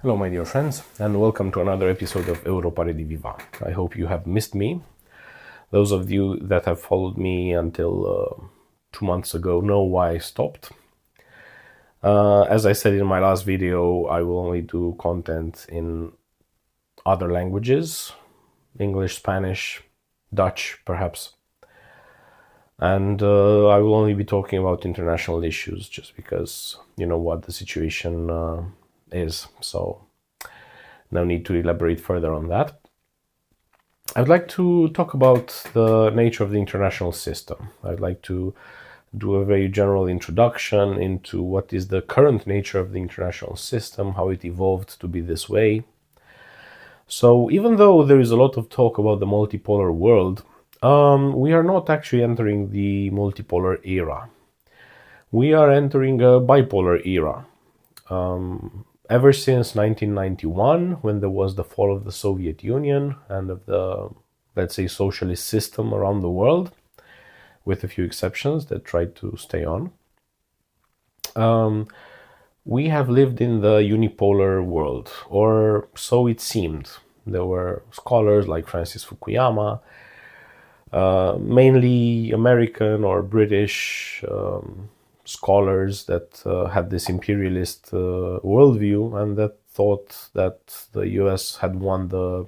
Hello, my dear friends, and welcome to another episode of Europa Rediviva. I hope you have missed me. Those of you that have followed me until 2 months ago know why I stopped. As I said in my last video, I will only do content in other languages, English, Spanish, Dutch, perhaps. And I will only be talking about international issues just because you know what the situation is. So no need to elaborate further on that. I'd like to talk about the nature of the international system. I'd like to do a very general introduction into what is the current nature of the international system, how it evolved to be this way. So even though there is a lot of talk about the multipolar world, we are not actually entering the multipolar era. We are entering a bipolar era. Ever since 1991, when there was the fall of the Soviet Union and of the, let's say, socialist system around the world, with a few exceptions that tried to stay on, we have lived in the unipolar world, or so it seemed. There were scholars like Francis Fukuyama, mainly American or British scholars that had this imperialist worldview and that thought that the US had won the,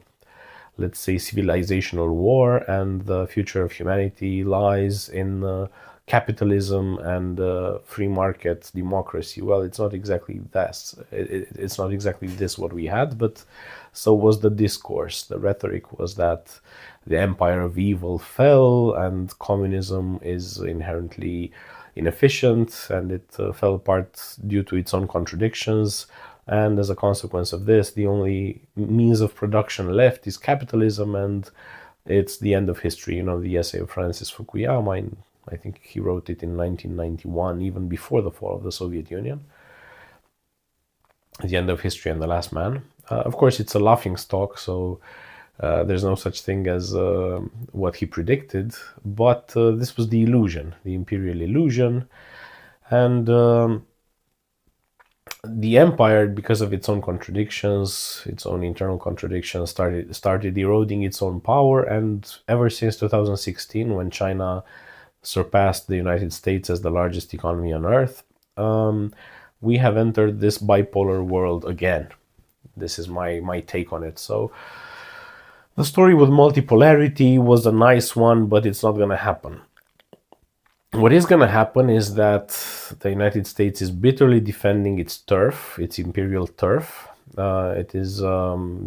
let's say, civilizational war and the future of humanity lies in capitalism and free market democracy. Well, it's not exactly that. It's not exactly this what we had, but so was the discourse. The rhetoric was that the empire of evil fell and communism is inherently inefficient and it fell apart due to its own contradictions, and as a consequence of this the only means of production left is capitalism and it's the end of history. You know, the essay of Francis Fukuyama, I think he wrote it in 1991, even before the fall of the Soviet Union, The End of History and the Last Man. Of course it's a laughing stock, so there's no such thing as what he predicted, but this was the illusion, the imperial illusion, and the empire, because of its own contradictions, its own internal contradictions, started eroding its own power. And ever since 2016, when China surpassed the United States as the largest economy on earth, we have entered this bipolar world again. This is my take on it. So the story with multipolarity was a nice one, but it's not going to happen. What is going to happen is that the United States is bitterly defending its turf, its imperial turf. It is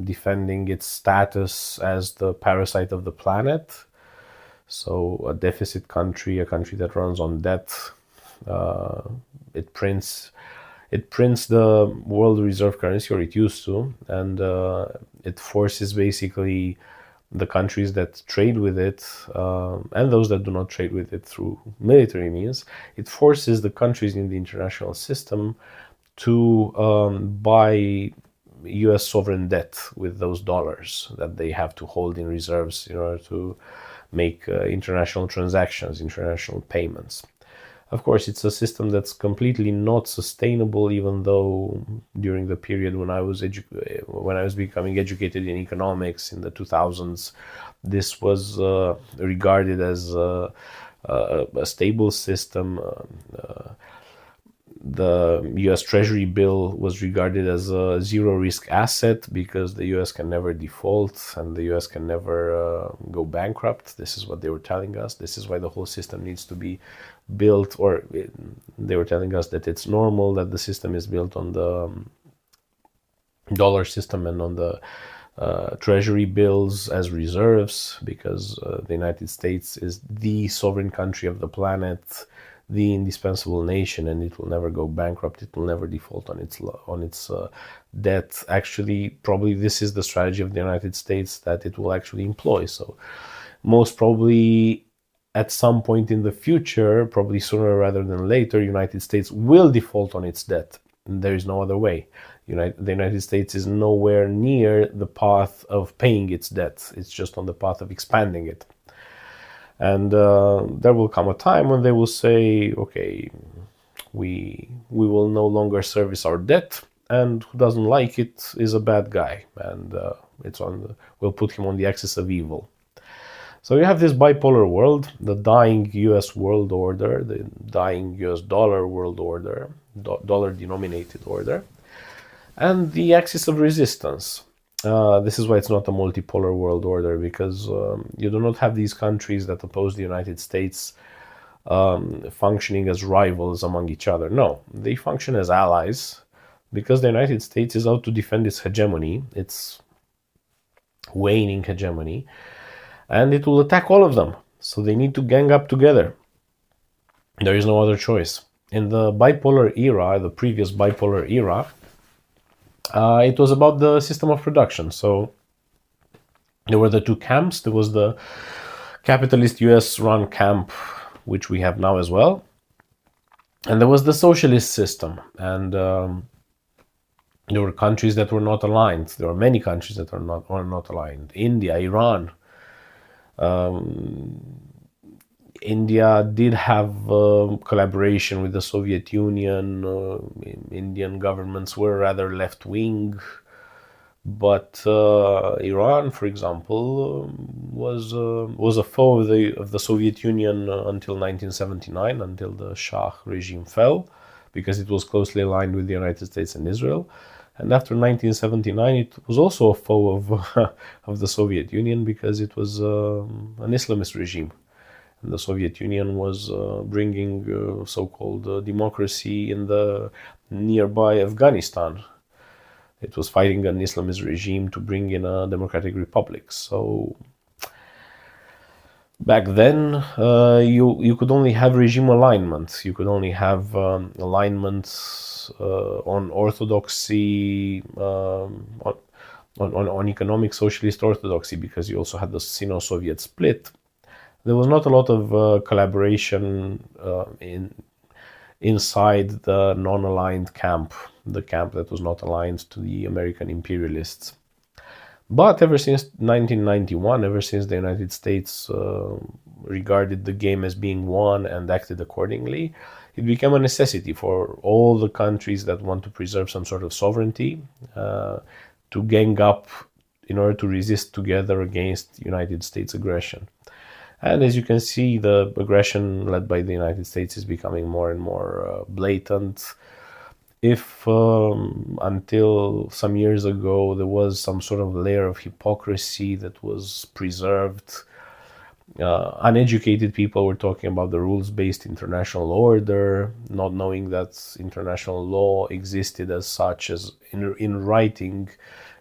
defending its status as the parasite of the planet. So a deficit country, a country that runs on debt. It prints the world reserve currency, or it used to, and it forces basically the countries that trade with it and those that do not trade with it through military means, it forces the countries in the international system to buy US sovereign debt with those dollars that they have to hold in reserves in order to make international transactions, international payments. Of course, it's a system that's completely not sustainable, even though during the period when I was becoming educated in economics in the 2000s, this was regarded as a stable system. The US Treasury bill was regarded as a zero-risk asset because the US can never default and the US can never go bankrupt. This is what they were telling us. This is why the whole system needs to be built, or they were telling us that it's normal that the system is built on the dollar system and on the treasury bills as reserves, because the United States is the sovereign country of the planet, the indispensable nation, and it will never go bankrupt. It will never default on its debt. Actually, probably this is the strategy of the United States that it will actually employ. So most probably at some point in the future, probably sooner rather than later, United States will default on its debt. There is no other way. The United States is nowhere near the path of paying its debt. It's just on the path of expanding it. And there will come a time when they will say, okay, we will no longer service our debt, and who doesn't like it is a bad guy, and we'll put him on the axis of evil. So you have this bipolar world, the dying US world order, the dying US dollar world order, dollar denominated order, and the axis of resistance. This is why it's not a multipolar world order, because you do not have these countries that oppose the United States functioning as rivals among each other. No, they function as allies, because the United States is out to defend its hegemony, its waning hegemony, and it will attack all of them. So they need to gang up together. There is no other choice. In the bipolar era, the previous bipolar era, it was about the system of production. So there were the two camps. There was the capitalist US-run camp, which we have now as well, and there was the socialist system. And there were countries that were not aligned. There were many countries that are not aligned. India, Iran. India did have collaboration with the Soviet Union. Indian governments were rather left-wing, but Iran, for example, was a foe of the Soviet Union until 1979, until the Shah regime fell, because it was closely aligned with the United States and Israel. And after 1979, it was also a foe of the Soviet Union, because it was an Islamist regime. And the Soviet Union was bringing so-called democracy in the nearby Afghanistan. It was fighting an Islamist regime to bring in a democratic republic. So back then, you could only have regime alignment. You could only have alignments on orthodoxy, on economic socialist orthodoxy, because you also had the Sino-Soviet split. There was not a lot of collaboration inside the non-aligned camp, the camp that was not aligned to the American imperialists. But ever since 1991, ever since the United States regarded the game as being won and acted accordingly, it became a necessity for all the countries that want to preserve some sort of sovereignty to gang up in order to resist together against United States aggression. And as you can see, the aggression led by the United States is becoming more and more blatant. If until some years ago there was some sort of layer of hypocrisy that was preserved, uneducated people were talking about the rules-based international order, not knowing that international law existed as such, as in writing.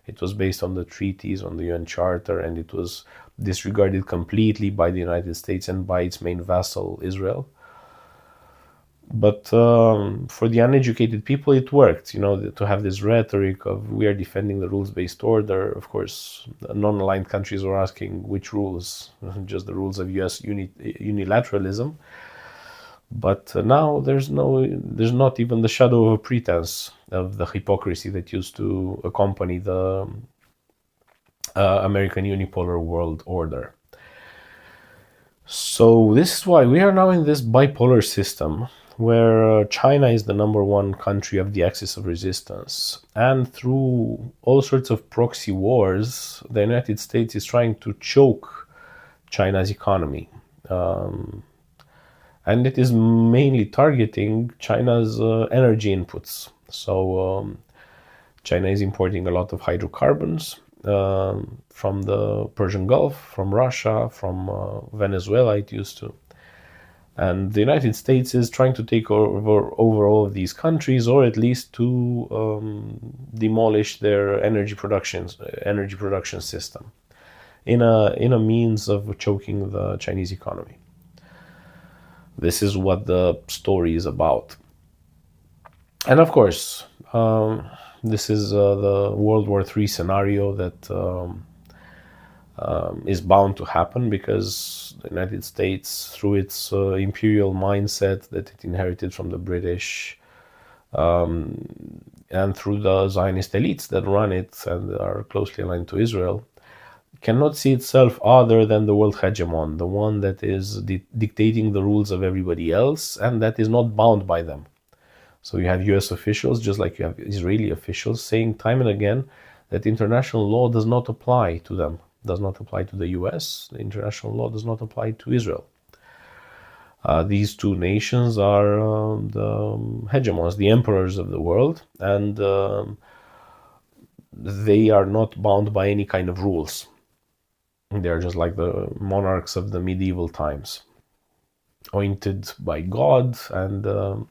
It was based on the treaties, on the UN Charter, and it was disregarded completely by the United States and by its main vassal, Israel. But for the uneducated people, it worked, to have this rhetoric of we are defending the rules-based order. Of course, non-aligned countries were asking which rules, just the rules of US unilateralism. But now there's not even the shadow of a pretense of the hypocrisy that used to accompany the American unipolar world order. So this is why we are now in this bipolar system, where China is the number one country of the axis of resistance. And through all sorts of proxy wars, the United States is trying to choke China's economy. And it is mainly targeting China's energy inputs. So China is importing a lot of hydrocarbons from the Persian Gulf, from Russia, from Venezuela it used to. And the United States is trying to take over all of these countries, or at least to demolish their energy production system in a means of choking the Chinese economy. This is what the story is about. And of course, this is the World War III scenario that is bound to happen, because the United States, through its imperial mindset that it inherited from the British, and through the Zionist elites that run it and are closely aligned to Israel, cannot see itself other than the world hegemon, the one that is dictating the rules of everybody else and that is not bound by them. So you have US officials, just like you have Israeli officials, saying time and again that international law does not apply to them, does not apply to the US. The international law does not apply to Israel. These two nations are the hegemons, the emperors of the world, and they are not bound by any kind of rules. They are just like the monarchs of the medieval times, appointed by God, and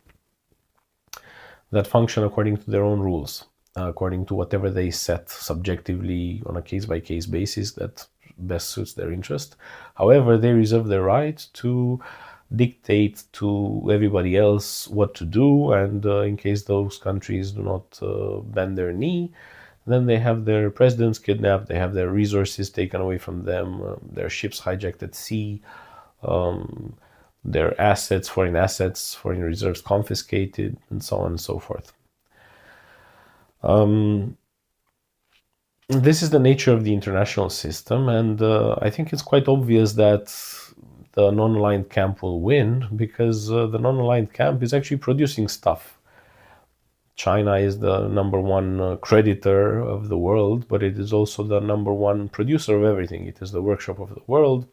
that function according to their own rules, according to whatever they set subjectively on a case-by-case basis that best suits their interest. However, they reserve the right to dictate to everybody else what to do, and in case those countries do not bend their knee, then they have their presidents kidnapped, they have their resources taken away from them, their ships hijacked at sea, their assets, foreign reserves confiscated, and so on and so forth. This is the nature of the international system, and I think it's quite obvious that the non-aligned camp will win, because the non-aligned camp is actually producing stuff. China is the number one creditor of the world, but it is also the number one producer of everything. It is the workshop of the world.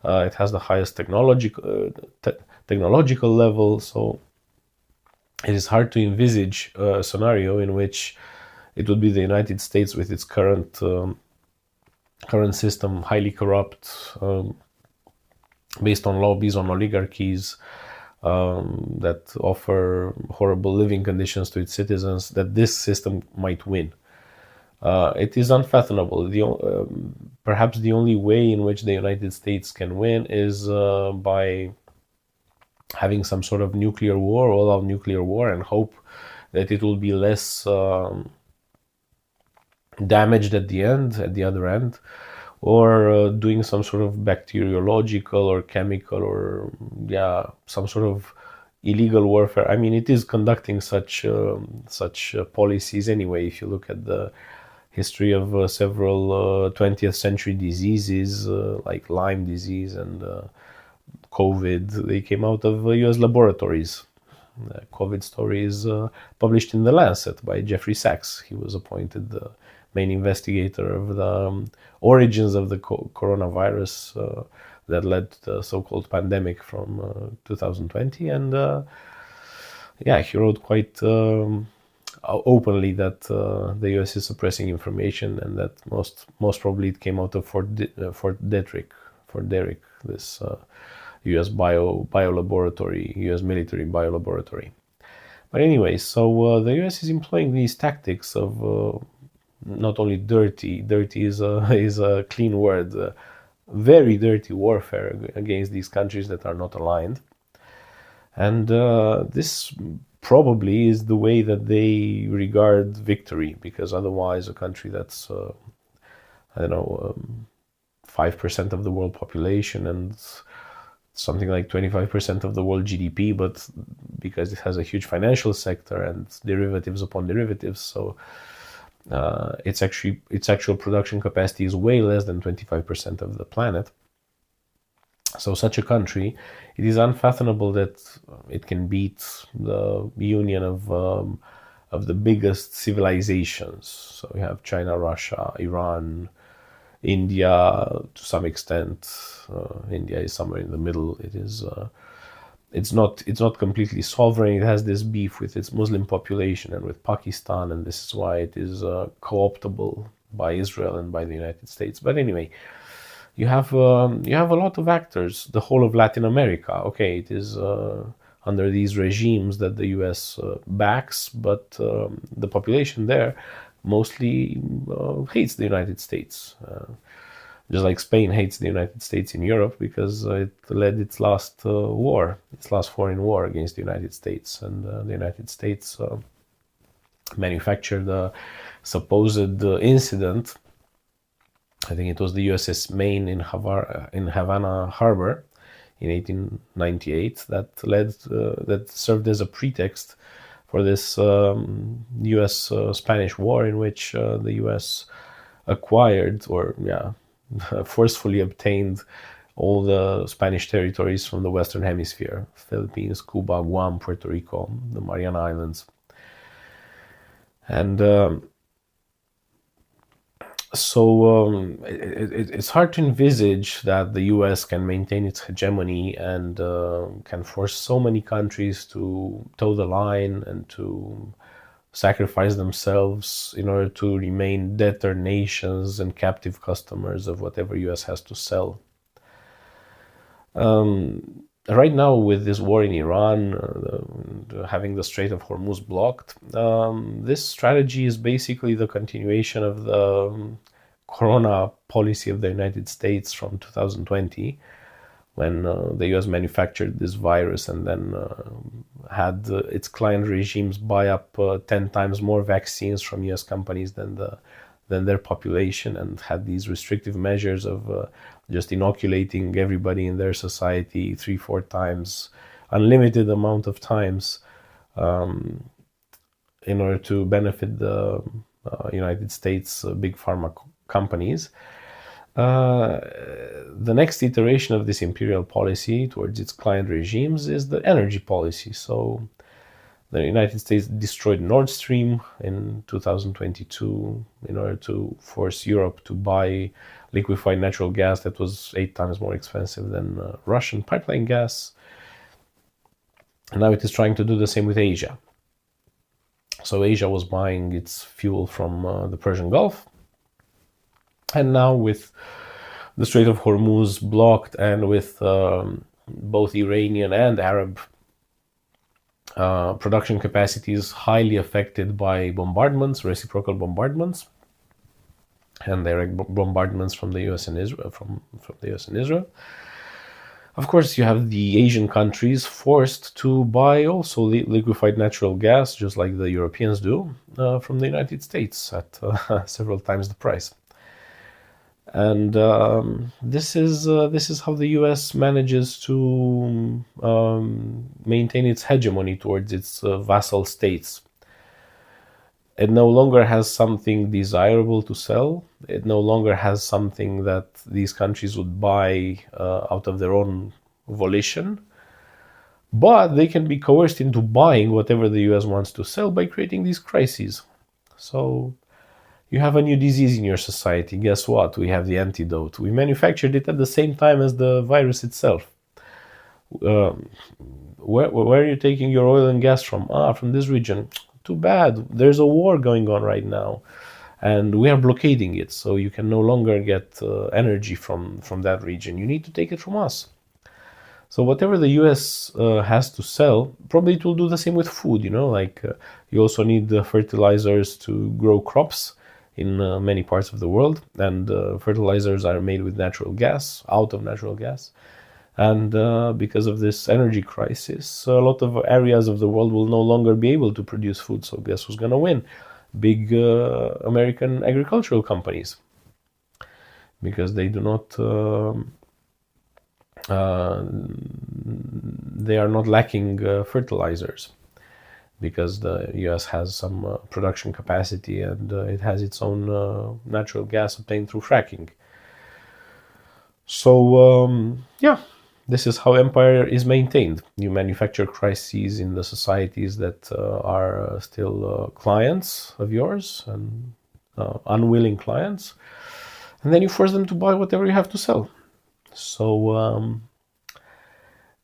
It has the highest technological level, so it is hard to envisage a scenario in which it would be the United States with its current system, highly corrupt, based on lobbies, on oligarchies, that offer horrible living conditions to its citizens, that this system might win. It is unfathomable. Perhaps the only way in which the United States can win is by having some sort of nuclear war, all-out nuclear war, and hope that it will be less damaged at the other end, or doing some sort of bacteriological or chemical or some sort of illegal warfare. I mean, it is conducting such policies anyway. If you look at the history of several 20th century diseases like Lyme disease and COVID, they came out of US laboratories. The COVID story is published in The Lancet by Jeffrey Sachs. He was appointed the main investigator of the origins of the coronavirus that led to the so-called pandemic from 2020. And he wrote quite openly that the US is suppressing information, and that most probably it came out of Fort Detrick, this US biolaboratory, US military biolaboratory. But anyway, so the US is employing these tactics of not only dirty is a clean word, very dirty warfare against these countries that are not aligned. And this probably is the way that they regard victory, because otherwise a country that's 5% of the world population and something like 25% of the world GDP, but because it has a huge financial sector and derivatives upon derivatives, so its actual production capacity is way less than 25% of the planet. So such a country, it is unfathomable that it can beat the union of the biggest civilizations. So we have China, Russia, Iran, India to some extent. India is somewhere in the middle. It is it's not completely sovereign. It has this beef with its Muslim population and with Pakistan, and this is why it is co-optable by Israel and by the United States. But anyway, you have a lot of actors. The whole of Latin America. Okay, it is under these regimes that the U.S. Backs, but the population there mostly hates the United States. Just like Spain hates the United States in Europe because it led its last foreign war against the United States, and the United States manufactured a supposed incident. I think it was the USS Maine in Havana Harbor in 1898 that served as a pretext for this U.S.-Spanish war, in which the U.S. acquired forcefully obtained all the Spanish territories from the Western Hemisphere: Philippines, Cuba, Guam, Puerto Rico, the Mariana Islands. And it's hard to envisage that the US can maintain its hegemony and can force so many countries to toe the line and to sacrifice themselves in order to remain debtor nations and captive customers of whatever US has to sell. Right now, with this war in Iran, having the Strait of Hormuz blocked, this strategy is basically the continuation of the Corona policy of the United States from 2020, when the US manufactured this virus and then had its client regimes buy up 10 times more vaccines from US companies than their population, and had these restrictive measures of just inoculating everybody in their society 3-4 times, unlimited amount of times, in order to benefit the United States big pharma companies. The next iteration of this imperial policy towards its client regimes is the energy policy. So the United States destroyed Nordstream in 2022 in order to force Europe to buy liquefied natural gas that was 8 times more expensive than Russian pipeline gas. And now it is trying to do the same with Asia. So Asia was buying its fuel from the Persian Gulf. And now with the Strait of Hormuz blocked, and with both Iranian and Arab production capacities highly affected by bombardments, reciprocal bombardments, and direct bombardments from the US and Israel, from the US and Israel. Of course, you have the Asian countries forced to buy also liquefied natural gas, just like the Europeans do, from the United States at several times the price. And this is how the US manages to maintain its hegemony towards its vassal states. It no longer has something desirable to sell. It no longer has something that these countries would buy out of their own volition. But they can be coerced into buying whatever the US wants to sell by creating these crises. So you have a new disease in your society. Guess what? We have the antidote. We manufactured it at the same time as the virus itself. Where are you taking your oil and gas from? From this region. Too bad. There's a war going on right now, and we are blockading it. So you can no longer get energy from that region. You need to take it from us. So whatever the US has to sell, probably it will do the same with food. Like you also need the fertilizers to grow crops in many parts of the world, and fertilizers are made with natural gas, out of natural gas. And because of this energy crisis, a lot of areas of the world will no longer be able to produce food. So guess who's going to win? Big American agricultural companies. Because they do not, they are not lacking fertilizers. Because the US has some production capacity, and it has its own natural gas obtained through fracking. So, this is how empire is maintained. You manufacture crises in the societies that are still clients of yours, and unwilling clients, and then you force them to buy whatever you have to sell. So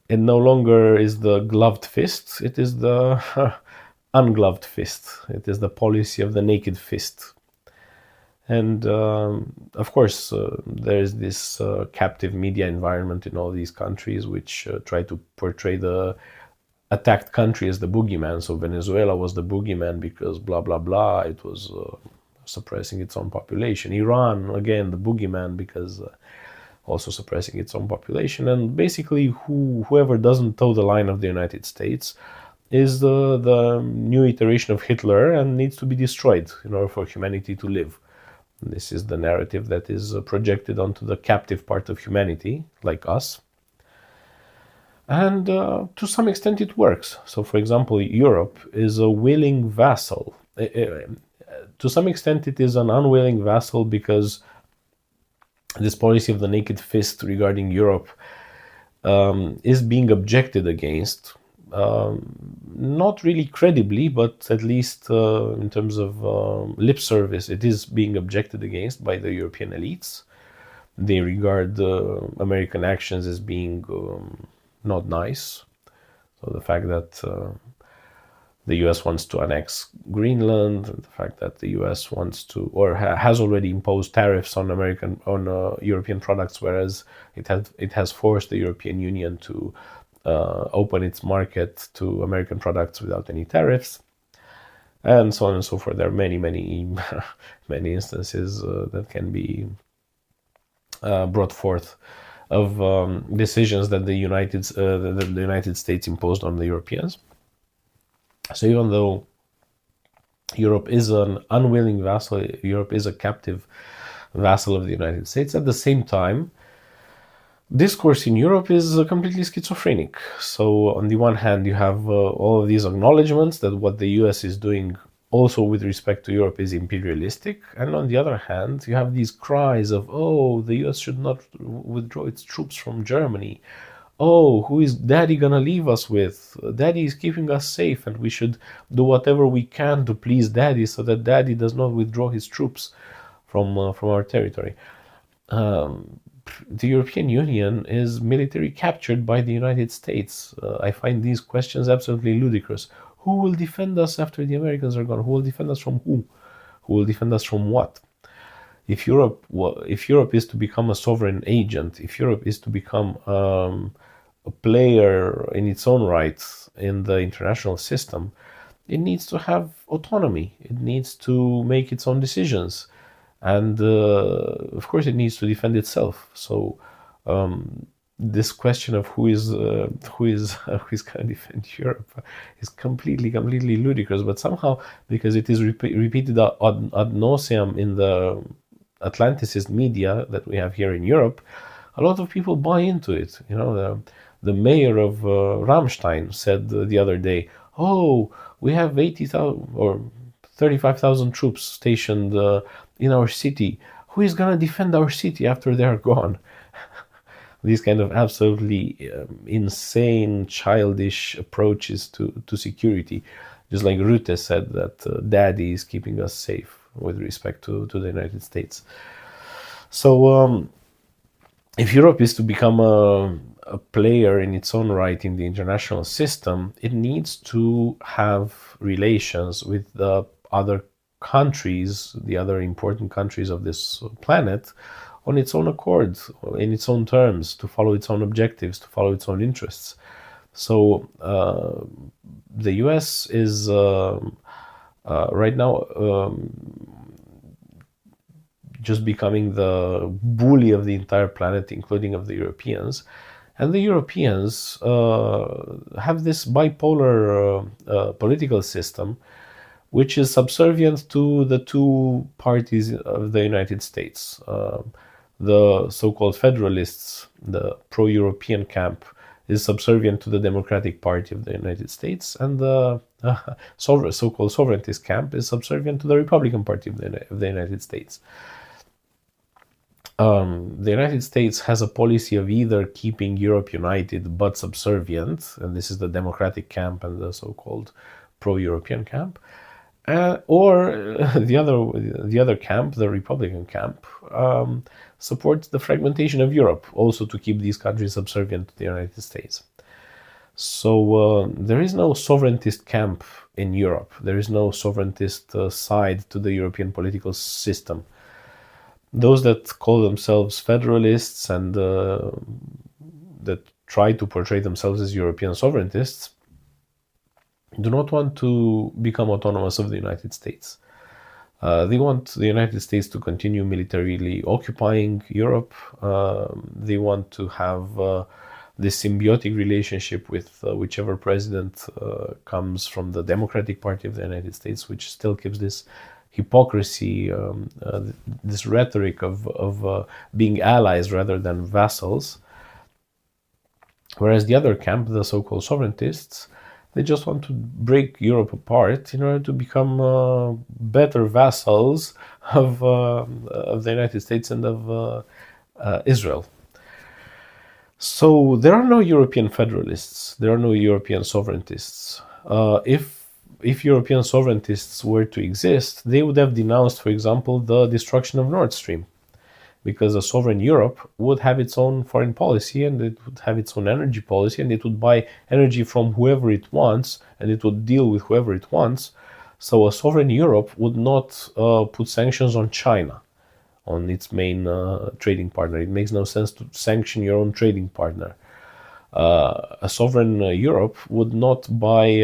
it no longer is the gloved fist, it is the ungloved fist. It is the policy of the naked fist. And of course, there is this captive media environment in all these countries which try to portray the attacked country as the boogeyman. So Venezuela was the boogeyman because blah, blah, blah. It was suppressing its own population. Iran, again, the boogeyman because also suppressing its own population. And basically, whoever doesn't toe the line of the United States is the new iteration of Hitler and needs to be destroyed in order for humanity to live. This is the narrative that is projected onto the captive part of humanity, like us. And to some extent it works. So, for example, Europe is a willing vassal. To some extent it is an unwilling vassal because this policy of the naked fist regarding Europe is being objected against, not really credibly, but at least in terms of lip service, it is being objected against by the European elites. They regard American actions as being not nice. So the fact that the US wants to annex Greenland, the fact that the US wants to, or has already imposed tariffs on European products, whereas it has forced the European Union to open its market to American products without any tariffs, and so on and so forth. There are many many instances that can be brought forth of decisions that the United States imposed on the Europeans. So even though Europe is an unwilling vassal, Europe is a captive vassal of the United States, at the same time, discourse in Europe is completely schizophrenic. So on the one hand, you have all of these acknowledgements that what the US is doing also with respect to Europe is imperialistic. And on the other hand, you have these cries of, oh, the US should not withdraw its troops from Germany. Oh, who is Daddy gonna leave us with? Daddy is keeping us safe, and we should do whatever we can to please Daddy so that Daddy does not withdraw his troops from our territory. The European Union is military captured by the United States. I find these questions absolutely ludicrous. Who will defend us after the Americans are gone? Who will defend us from who? Who will defend us from what? If Europe is to become a sovereign agent, if Europe is to become a player in its own right in the international system, it needs to have autonomy. It needs to make its own decisions, and of course, it needs to defend itself. So this question of who is going to defend Europe is completely ludicrous. But somehow, because it is repeated ad nauseam in the Atlanticist media that we have here in Europe, a lot of people buy into it. You know, the mayor of Ramstein said the other day, "Oh, we have 80,000 or 35,000 troops stationed in our city. Who is gonna defend our city after they are gone?" These kind of absolutely insane, childish approaches to security. Just like Rutte said that Daddy is keeping us safe with respect to the United States. So if Europe is to become a player in its own right in the international system, it needs to have relations with the other countries, the other important countries of this planet, on its own accord, in its own terms, to follow its own objectives, to follow its own interests. So the US is right now just becoming the bully of the entire planet, including of the Europeans. And the Europeans have this bipolar political system, which is subservient to the two parties of the United States. The so-called Federalists, the pro-European camp, is subservient to the Democratic Party of the United States, and the so-called sovereigntist camp is subservient to the Republican Party of the United States. The United States has a policy of either keeping Europe united but subservient, and this is the Democratic camp and the so-called pro-European camp, or the other camp, the Republican camp, supports the fragmentation of Europe, also to keep these countries subservient to the United States. So there is no sovereigntist camp in Europe. There is no sovereigntist side to the European political system. Those that call themselves federalists and that try to portray themselves as European sovereigntists do not want to become autonomous of the United States. They want the United States to continue militarily occupying Europe. They want to have this symbiotic relationship with whichever president comes from the Democratic Party of the United States, which still keeps this hypocrisy, this rhetoric of being allies rather than vassals. Whereas the other camp, the so-called sovereigntists, they just want to break Europe apart in order to become better vassals of the United States and of Israel. So there are no European federalists. There are no European sovereigntists. If European sovereigntists were to exist, they would have denounced, for example, the destruction of Nordstream, because a sovereign Europe would have its own foreign policy and it would have its own energy policy, and it would buy energy from whoever it wants and it would deal with whoever it wants. So a sovereign Europe would not put sanctions on China, on its main trading partner. It makes no sense to sanction your own trading partner. A sovereign Europe would not buy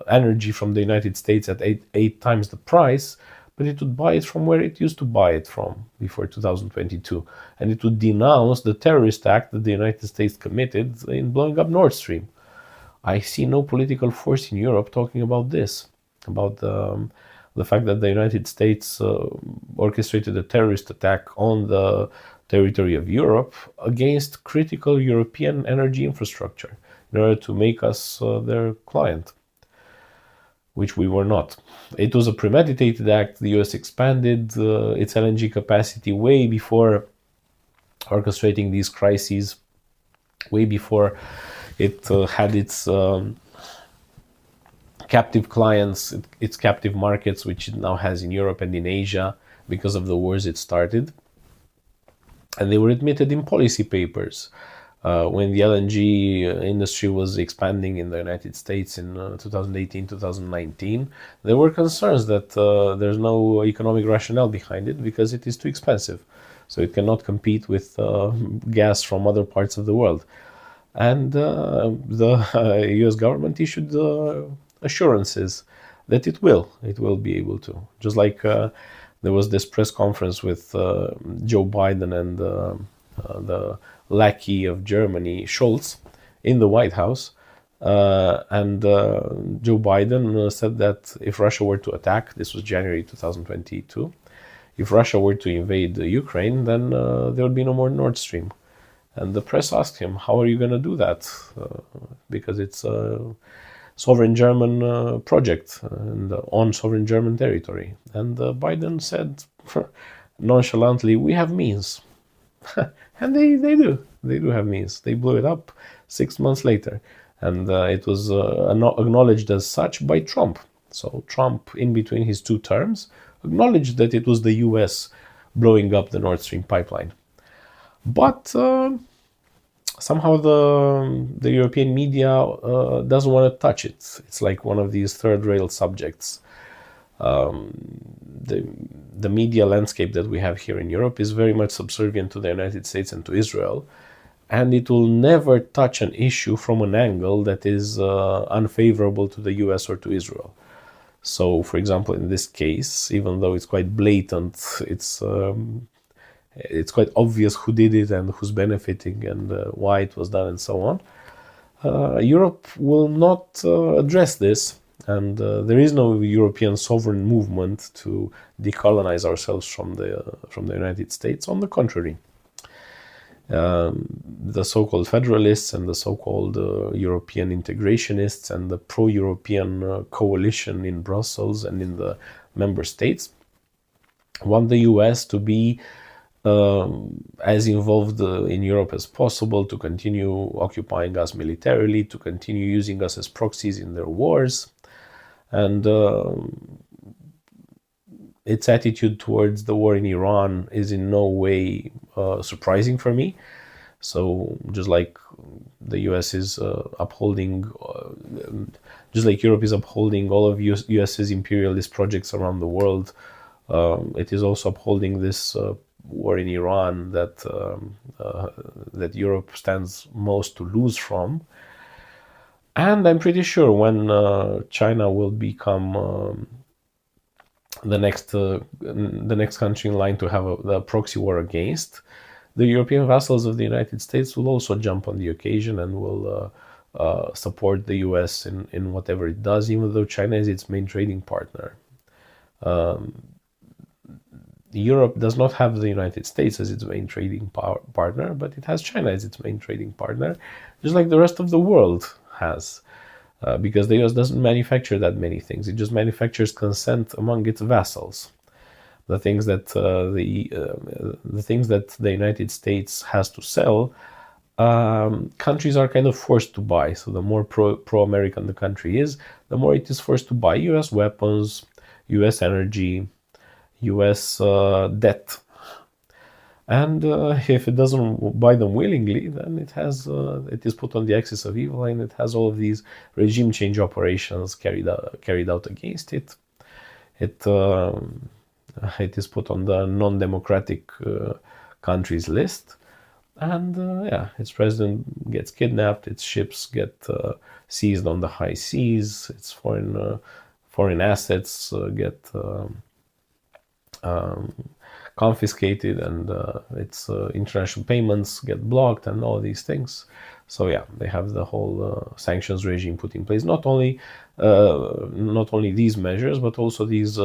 energy from the United States at eight times the price, but it would buy it from where it used to buy it from before 2022. And it would denounce the terrorist act that the United States committed in blowing up Nord Stream. I see no political force in Europe talking about this, about the fact that the United States orchestrated a terrorist attack on the territory of Europe against critical European energy infrastructure in order to make us their client, which we were not. It was a premeditated act. The US expanded its LNG capacity way before orchestrating these crises, way before it had its captive clients, its captive markets, which it now has in Europe and in Asia because of the wars it started. And they were admitted in policy papers. When the LNG industry was expanding in the United States in 2018, 2019, there were concerns that there's no economic rationale behind it because it is too expensive. So it cannot compete with gas from other parts of the world. And the US government issued assurances that it will be able to. Just like there was this press conference with Joe Biden and the lackey of Germany, Scholz, in the White House. And Joe Biden said that if Russia were to attack, this was January 2022, if Russia were to invade Ukraine, then there would be no more Nord Stream. And the press asked him, how are you going to do that? Because it's a sovereign German project and on sovereign German territory. And Biden said nonchalantly, we have means. And they do have means. They blew it up 6 months later. And it was acknowledged as such by Trump. So Trump, in between his two terms, acknowledged that it was the US blowing up the Nord Stream pipeline. But somehow the European media doesn't want to touch it. It's like one of these third-rail subjects. The media landscape that we have here in Europe is very much subservient to the United States and to Israel, and it will never touch an issue from an angle that is unfavorable to the US or to Israel. So, for example, in this case, even though it's quite blatant, it's quite obvious who did it and who's benefiting and why it was done and so on. Europe will not address this, and there is no European sovereign movement to decolonize ourselves from the United States. On the contrary, the so-called federalists and the so-called European integrationists and the pro-European coalition in Brussels and in the member states want the US to be as involved in Europe as possible, to continue occupying us militarily, to continue using us as proxies in their wars. And its attitude towards the war in Iran is in no way surprising for me. So just like the US is upholding, just like Europe is upholding all of US's imperialist projects around the world, it is also upholding this war in Iran that that Europe stands most to lose from. And I'm pretty sure when China will become the next country in line to have a proxy war against, the European vassals of the United States will also jump on the occasion and will support the US in whatever it does, even though China is its main trading partner. Europe does not have the United States as its main trading partner, but it has China as its main trading partner, just like the rest of the world has. Because the US doesn't manufacture that many things. It just manufactures consent among its vassals. the things that the things that the United States has to sell, countries are kind of forced to buy. So the more pro-American the country is, the more it is forced to buy U.S. weapons, U.S. energy, U.S. Debt. And if it doesn't buy them willingly, then it is put on the axis of evil, and it has all of these regime change operations carried out against it. It is put on the non-democratic countries list, and its president gets kidnapped, its ships get seized on the high seas, its foreign assets get confiscated, and its international payments get blocked, and all these things. So they have the whole sanctions regime put in place. Not only these measures, but also these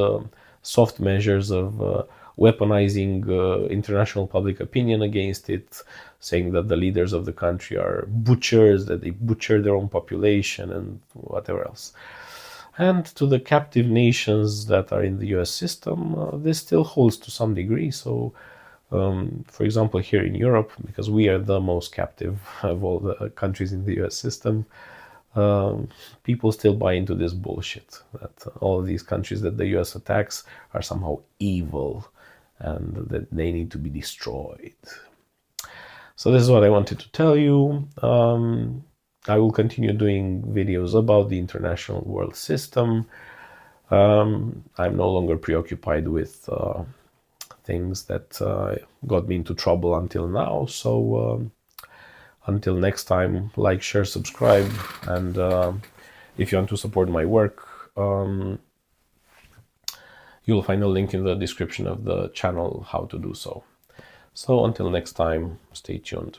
soft measures of weaponizing international public opinion against it, saying that the leaders of the country are butchers, that they butcher their own population, and whatever else. And to the captive nations that are in the US system, this still holds to some degree. So, for example, here in Europe, because we are the most captive of all the countries in the US system, people still buy into this bullshit that all of these countries that the US attacks are somehow evil and that they need to be destroyed. So this is what I wanted to tell you. I will continue doing videos about the international world system. I'm no longer preoccupied with things that got me into trouble until now. So until next time, like, share, subscribe, and if you want to support my work, you'll find a link in the description of the channel how to do so. So until next time, stay tuned.